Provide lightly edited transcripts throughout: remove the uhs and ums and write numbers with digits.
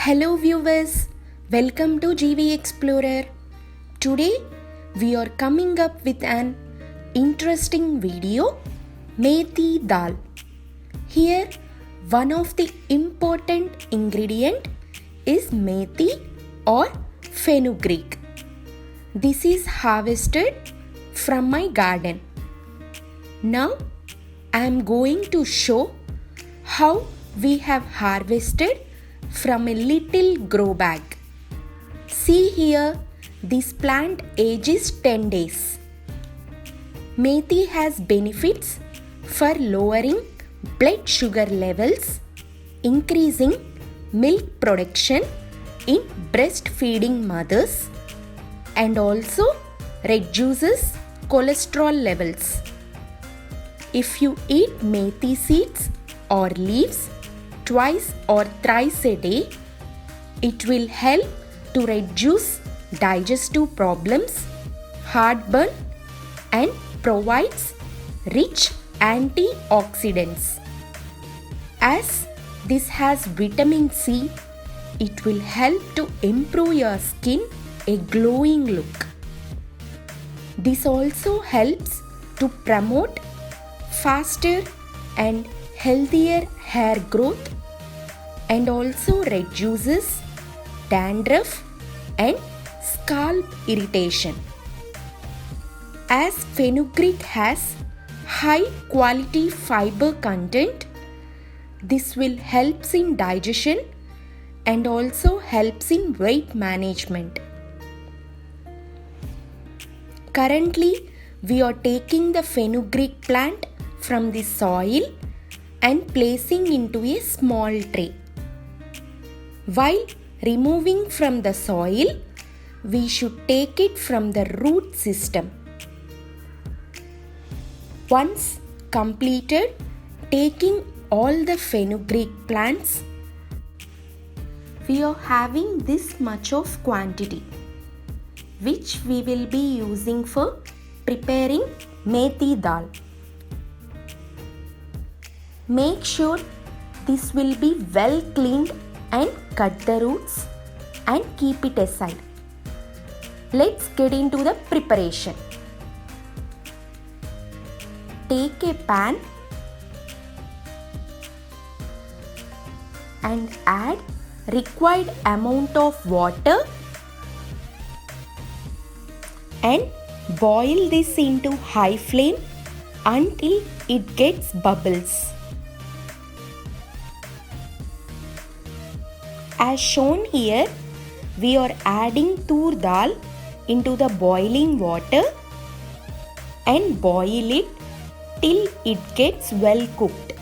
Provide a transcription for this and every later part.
Hello viewers, welcome to GV Explorer. Today we are coming up with an interesting video, Methi Dal. Here one of the important ingredient is methi or fenugreek. This is harvested from my garden. Now I am going to show how we have harvested from a little grow bag. See here, this plant age is 10 days. Methi has benefits for lowering blood sugar levels, increasing milk production in breastfeeding mothers, and also reduces cholesterol levels. If you eat methi seeds or leaves twice or thrice a day, it will help to reduce digestive problems, heartburn, and provides rich antioxidants. As this has vitamin C, it will help to improve your skin a glowing look. This also helps to promote faster and healthier hair growth and also reduces dandruff and scalp irritation. As fenugreek has high quality fiber content, this will help in digestion and also helps in weight management. Currently, we are taking the fenugreek plant from the soil and placing into a small tray. While removing from the soil, we should take it from the root system. Once completed taking all the fenugreek plants, we are having this much of quantity, which we will be using for preparing methi dal. Make sure this will be well cleaned and cut the roots and keep it aside. Let's get into the preparation. Take a pan and add required amount of water and boil this into high flame until it gets bubbles. As shown here, we are adding tur dal into the boiling water and boil it till it gets well cooked.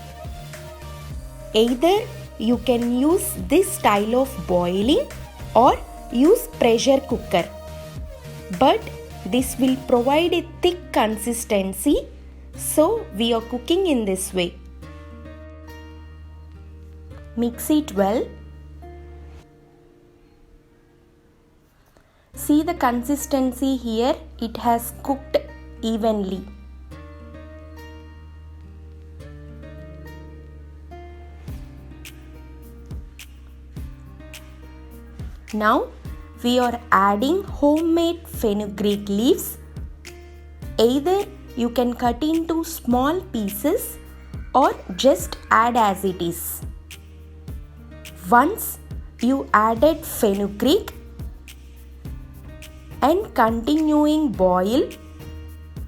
Either you can use this style of boiling or use pressure cooker, but this will provide a thick consistency, so we are cooking in this way. Mix it well. See the consistency here, it has cooked evenly. Now we are adding homemade fenugreek leaves. Either you can cut into small pieces or just add as it is. Once you added fenugreek and continuing boil,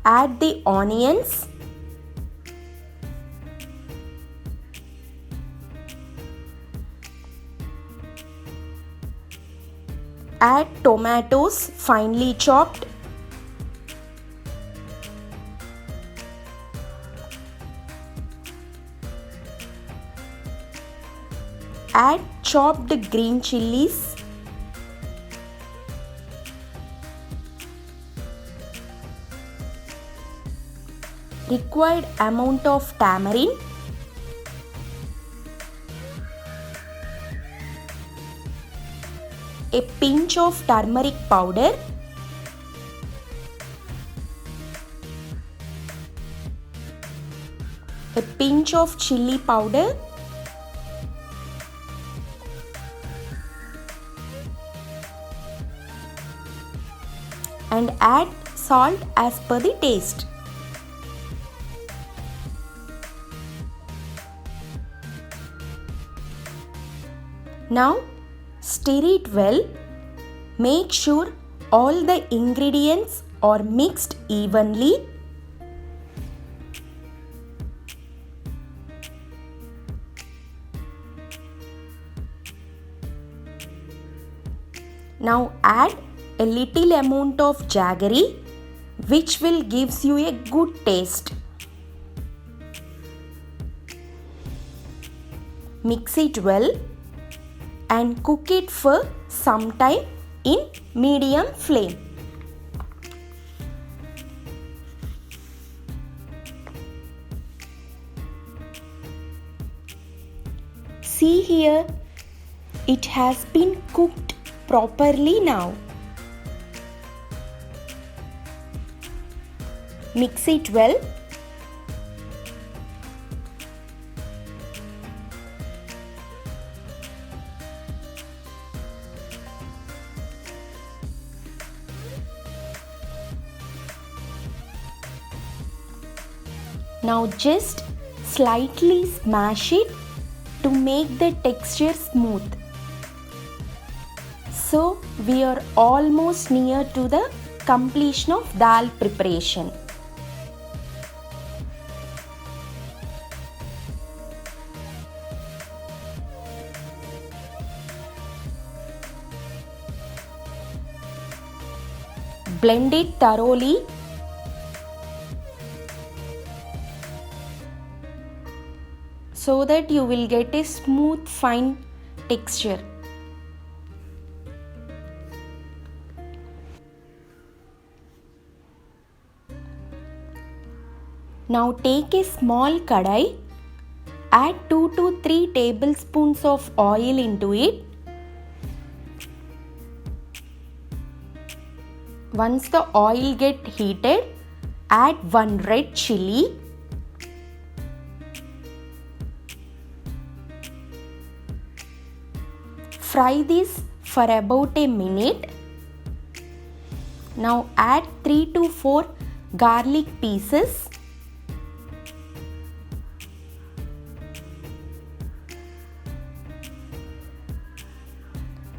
add the onions, add tomatoes finely chopped, add chopped green chilies, required amount of tamarind, a pinch of turmeric powder, a pinch of chili powder, and add salt as per the taste. Now stir it well. Make sure all the ingredients are mixed evenly. Now add a little amount of jaggery, which will gives you a good taste. Mix it well and cook it for some time in medium flame. See here, it has been cooked properly now. Mix it well. Now just slightly smash it to make the texture smooth. So we are almost near to the completion of dal preparation. Blend it thoroughly. So that you will get a smooth fine texture. Now take a small kadai, add 2 to 3 tablespoons of oil into it. Once the oil get heated, add 1 red chilli. Fry this for about a minute. Now add 3 to 4 garlic pieces.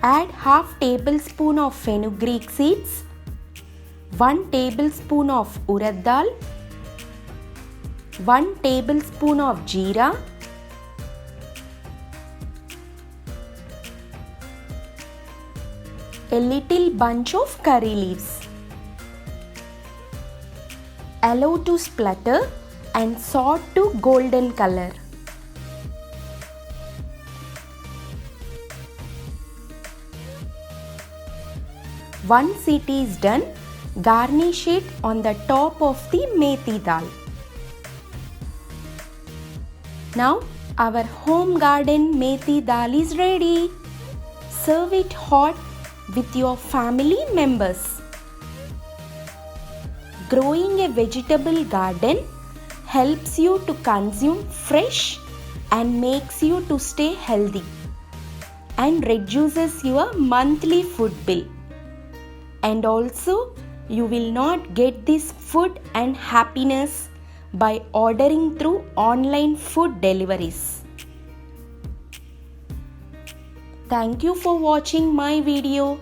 Add half tablespoon of fenugreek seeds, 1 tablespoon of urad dal, 1 tablespoon of jeera, a little bunch of curry leaves. Allow to splutter and saute to golden color. Once it is done, garnish it on the top of the methi dal. Now our home garden methi dal is ready. Serve it hot with your family members. Growing a vegetable garden helps you to consume fresh and makes you to stay healthy and reduces your monthly food bill. And also you will not get this food and happiness by ordering through online food deliveries. Thank you for watching my video.